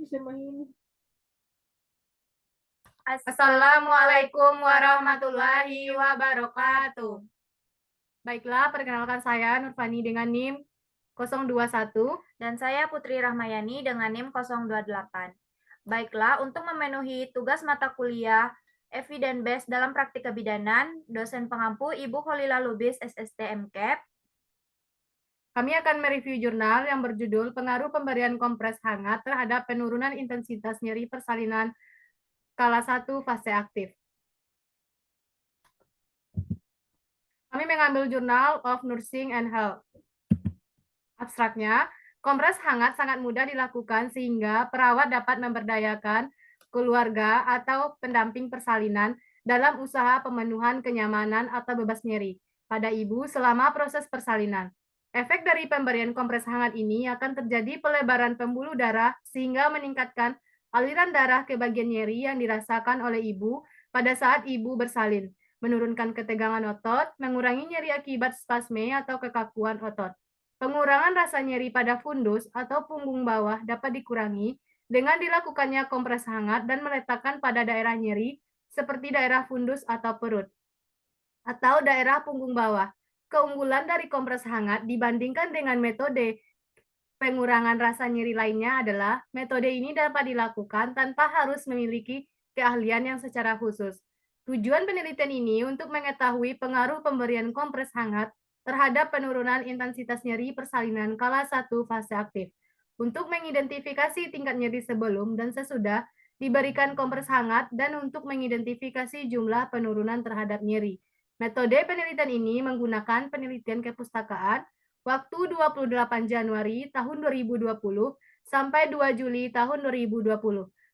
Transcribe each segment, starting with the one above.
Bisa main. Assalamualaikum warahmatullahi wabarakatuh. Baiklah, perkenalkan saya Nurfani dengan NIM 021. Dan saya Putri Rahmayani dengan NIM 028. Baiklah, untuk memenuhi tugas mata kuliah Evidence Based dalam Praktik Kebidanan, dosen pengampu Ibu Kholila Lubis, SST MKEP. Kami akan mereview jurnal yang berjudul Pengaruh Pemberian Kompres Hangat terhadap Penurunan Intensitas Nyeri Persalinan Skala 1 Fase Aktif. Kami mengambil Journal of Nursing and Health. Abstraknya, kompres hangat sangat mudah dilakukan sehingga perawat dapat memberdayakan keluarga atau pendamping persalinan dalam usaha pemenuhan kenyamanan atau bebas nyeri pada ibu selama proses persalinan. Efek dari pemberian kompres hangat ini akan terjadi pelebaran pembuluh darah sehingga meningkatkan aliran darah ke bagian nyeri yang dirasakan oleh ibu pada saat ibu bersalin, menurunkan ketegangan otot, mengurangi nyeri akibat spasme atau kekakuan otot. Pengurangan rasa nyeri pada fundus atau punggung bawah dapat dikurangi dengan dilakukannya kompres hangat dan meletakkan pada daerah nyeri seperti daerah fundus atau perut, atau daerah punggung bawah. Keunggulan dari kompres hangat dibandingkan dengan metode pengurangan rasa nyeri lainnya adalah metode ini dapat dilakukan tanpa harus memiliki keahlian yang secara khusus. Tujuan penelitian ini untuk mengetahui pengaruh pemberian kompres hangat terhadap penurunan intensitas nyeri persalinan skala 1 fase aktif. Untuk mengidentifikasi tingkat nyeri sebelum dan sesudah diberikan kompres hangat dan untuk mengidentifikasi jumlah penurunan terhadap nyeri. Metode penelitian ini menggunakan penelitian kepustakaan waktu 28 Januari tahun 2020 sampai 2 Juli tahun 2020.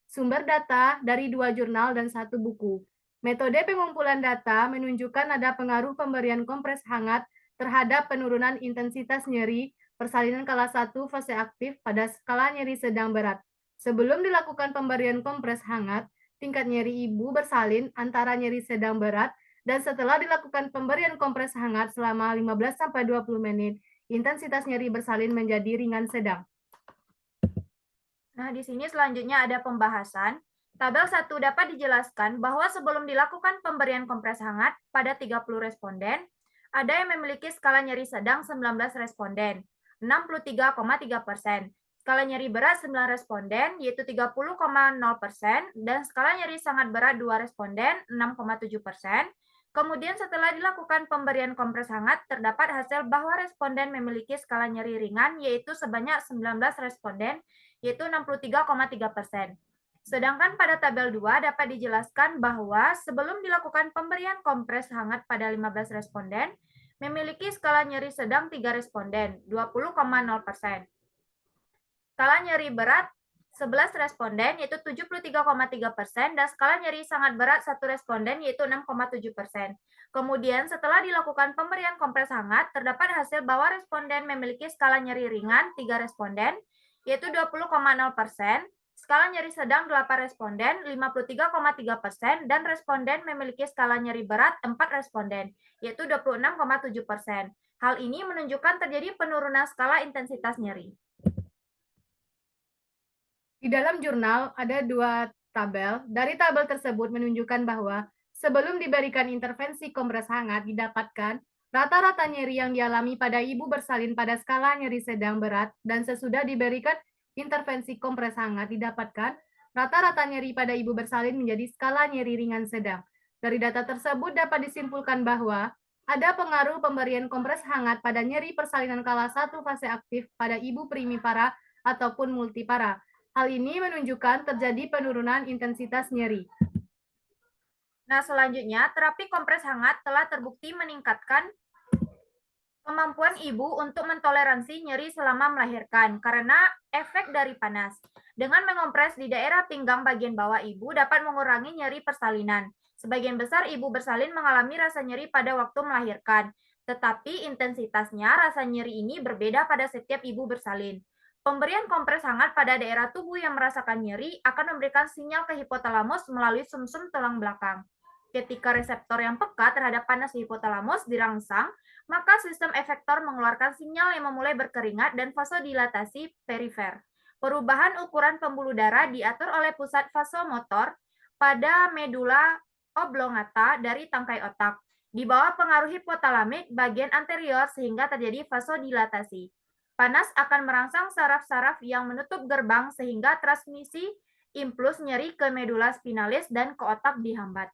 Sumber data dari 2 jurnal dan 1 buku. Metode pengumpulan data menunjukkan ada pengaruh pemberian kompres hangat terhadap penurunan intensitas nyeri persalinan skala 1 fase aktif pada skala nyeri sedang berat. Sebelum dilakukan pemberian kompres hangat, tingkat nyeri ibu bersalin antara nyeri sedang berat dan setelah dilakukan pemberian kompres hangat selama 15-20 menit, intensitas nyeri bersalin menjadi ringan sedang. Nah, di sini selanjutnya ada pembahasan. Tabel 1 dapat dijelaskan bahwa sebelum dilakukan pemberian kompres hangat pada 30 responden, ada yang memiliki skala nyeri sedang 19 responden, 63,3%. Skala nyeri berat 9 responden, yaitu 30,0%, dan skala nyeri sangat berat 2 responden, 6,7%. Kemudian setelah dilakukan pemberian kompres hangat, terdapat hasil bahwa responden memiliki skala nyeri ringan, yaitu sebanyak 19 responden, yaitu 63,3%. Sedangkan pada tabel 2 dapat dijelaskan bahwa sebelum dilakukan pemberian kompres hangat pada 15 responden, memiliki skala nyeri sedang 3 responden, 20,0%. Skala nyeri berat 11 responden, yaitu 73,3%, dan skala nyeri sangat berat 1 responden, yaitu 6,7%. Kemudian setelah dilakukan pemberian kompres hangat, terdapat hasil bahwa responden memiliki skala nyeri ringan 3 responden, yaitu 20,0%, skala nyeri sedang 8 responden, 53,3%, dan responden memiliki skala nyeri berat 4 responden, yaitu 26,7%. Hal ini menunjukkan terjadi penurunan skala intensitas nyeri. Di dalam jurnal ada 2 tabel. Dari tabel tersebut menunjukkan bahwa sebelum diberikan intervensi kompres hangat didapatkan rata-rata nyeri yang dialami pada ibu bersalin pada skala nyeri sedang berat dan sesudah diberikan intervensi kompres hangat didapatkan rata-rata nyeri pada ibu bersalin menjadi skala nyeri ringan sedang. Dari data tersebut dapat disimpulkan bahwa ada pengaruh pemberian kompres hangat pada nyeri persalinan skala 1 fase aktif pada ibu primipara ataupun multipara. Hal ini menunjukkan terjadi penurunan intensitas nyeri. Nah, selanjutnya, terapi kompres hangat telah terbukti meningkatkan kemampuan ibu untuk mentoleransi nyeri selama melahirkan karena efek dari panas. Dengan mengompres di daerah pinggang bagian bawah ibu dapat mengurangi nyeri persalinan. Sebagian besar ibu bersalin mengalami rasa nyeri pada waktu melahirkan, tetapi intensitasnya rasa nyeri ini berbeda pada setiap ibu bersalin. Pemberian kompres hangat pada daerah tubuh yang merasakan nyeri akan memberikan sinyal ke hipotalamus melalui sumsum tulang belakang. Ketika reseptor yang peka terhadap panas di hipotalamus dirangsang, maka sistem efektor mengeluarkan sinyal yang memulai berkeringat dan vasodilatasi perifer. Perubahan ukuran pembuluh darah diatur oleh pusat vasomotor pada medula oblongata dari tangkai otak. Di bawah pengaruh hipotalamik bagian anterior sehingga terjadi vasodilatasi. Panas akan merangsang saraf-saraf yang menutup gerbang sehingga transmisi impuls nyeri ke medula spinalis dan ke otak dihambat.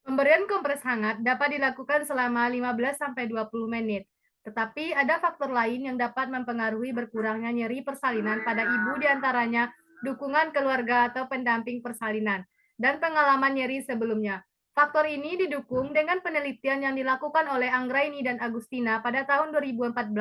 Pemberian kompres hangat dapat dilakukan selama 15-20 menit. Tetapi ada faktor lain yang dapat mempengaruhi berkurangnya nyeri persalinan pada ibu, diantaranya dukungan keluarga atau pendamping persalinan dan pengalaman nyeri sebelumnya. Faktor ini didukung dengan penelitian yang dilakukan oleh Anggraini dan Agustina pada tahun 2014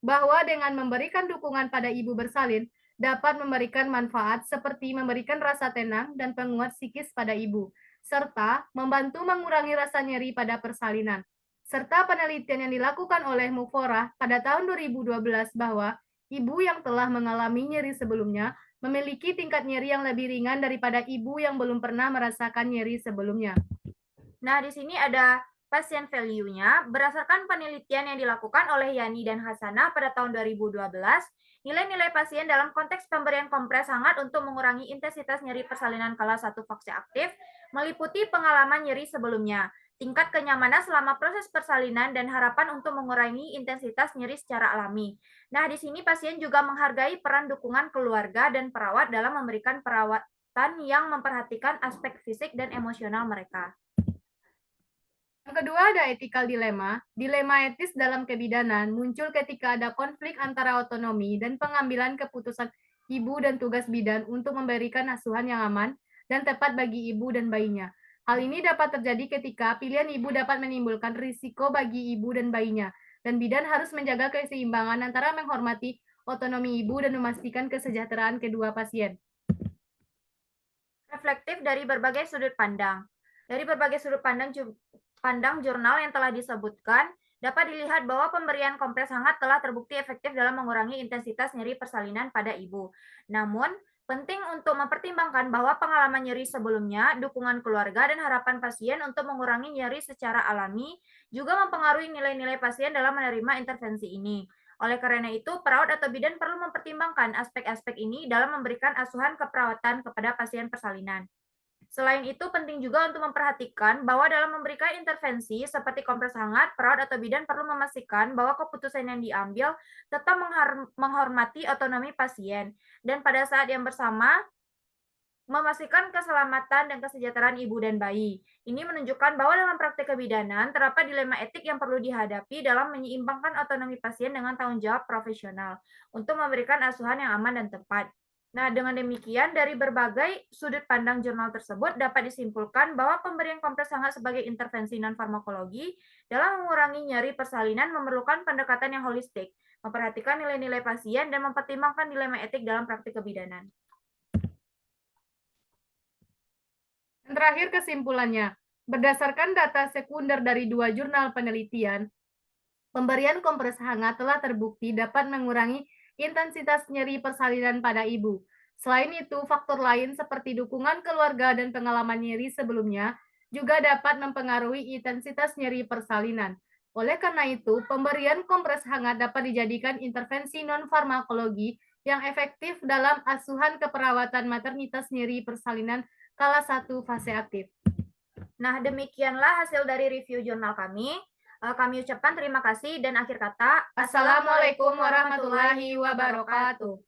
bahwa dengan memberikan dukungan pada ibu bersalin dapat memberikan manfaat seperti memberikan rasa tenang dan penguat psikis pada ibu, serta membantu mengurangi rasa nyeri pada persalinan. Serta penelitian yang dilakukan oleh Muforah pada tahun 2012 bahwa ibu yang telah mengalami nyeri sebelumnya memiliki tingkat nyeri yang lebih ringan daripada ibu yang belum pernah merasakan nyeri sebelumnya. Nah, di sini ada pasien value-nya. Berdasarkan penelitian yang dilakukan oleh Yani dan Hasanah pada tahun 2012, nilai-nilai pasien dalam konteks pemberian kompres hangat untuk mengurangi intensitas nyeri persalinan kala 1 fase aktif meliputi pengalaman nyeri sebelumnya, tingkat kenyamanan selama proses persalinan, dan harapan untuk mengurangi intensitas nyeri secara alami. Nah, di sini pasien juga menghargai peran dukungan keluarga dan perawat dalam memberikan perawatan yang memperhatikan aspek fisik dan emosional mereka. Yang kedua ada ethical dilema. Dilema etis dalam kebidanan muncul ketika ada konflik antara otonomi dan pengambilan keputusan ibu dan tugas bidan untuk memberikan asuhan yang aman dan tepat bagi ibu dan bayinya. Hal ini dapat terjadi ketika pilihan ibu dapat menimbulkan risiko bagi ibu dan bayinya, dan bidan harus menjaga keseimbangan antara menghormati otonomi ibu dan memastikan kesejahteraan kedua pasien. Reflektif dari berbagai sudut pandang. Dari berbagai sudut pandang jurnal yang telah disebutkan, dapat dilihat bahwa pemberian kompres hangat telah terbukti efektif dalam mengurangi intensitas nyeri persalinan pada ibu. Namun, penting untuk mempertimbangkan bahwa pengalaman nyeri sebelumnya, dukungan keluarga, dan harapan pasien untuk mengurangi nyeri secara alami juga mempengaruhi nilai-nilai pasien dalam menerima intervensi ini. Oleh karena itu, perawat atau bidan perlu mempertimbangkan aspek-aspek ini dalam memberikan asuhan keperawatan kepada pasien persalinan. Selain itu, penting juga untuk memperhatikan bahwa dalam memberikan intervensi seperti kompres hangat, perawat atau bidan perlu memastikan bahwa keputusan yang diambil tetap menghormati otonomi pasien, dan pada saat yang bersama memastikan keselamatan dan kesejahteraan ibu dan bayi. Ini menunjukkan bahwa dalam praktik kebidanan terdapat dilema etik yang perlu dihadapi dalam menyeimbangkan otonomi pasien dengan tanggung jawab profesional untuk memberikan asuhan yang aman dan tepat. Nah, dengan demikian, dari berbagai sudut pandang jurnal tersebut dapat disimpulkan bahwa pemberian kompres hangat sebagai intervensi non-farmakologi dalam mengurangi nyeri persalinan memerlukan pendekatan yang holistik, memperhatikan nilai-nilai pasien, dan mempertimbangkan dilema etik dalam praktik kebidanan. Dan terakhir kesimpulannya, berdasarkan data sekunder dari 2 jurnal penelitian, pemberian kompres hangat telah terbukti dapat mengurangi intensitas nyeri persalinan pada ibu. Selain itu, faktor lain seperti dukungan keluarga dan pengalaman nyeri sebelumnya juga dapat mempengaruhi intensitas nyeri persalinan. Oleh karena itu, pemberian kompres hangat dapat dijadikan intervensi non-farmakologi yang efektif dalam asuhan keperawatan maternitas nyeri persalinan kala 1 fase aktif. Nah, demikianlah hasil dari review jurnal kami. Kami ucapkan terima kasih dan akhir kata, Assalamualaikum warahmatullahi wabarakatuh.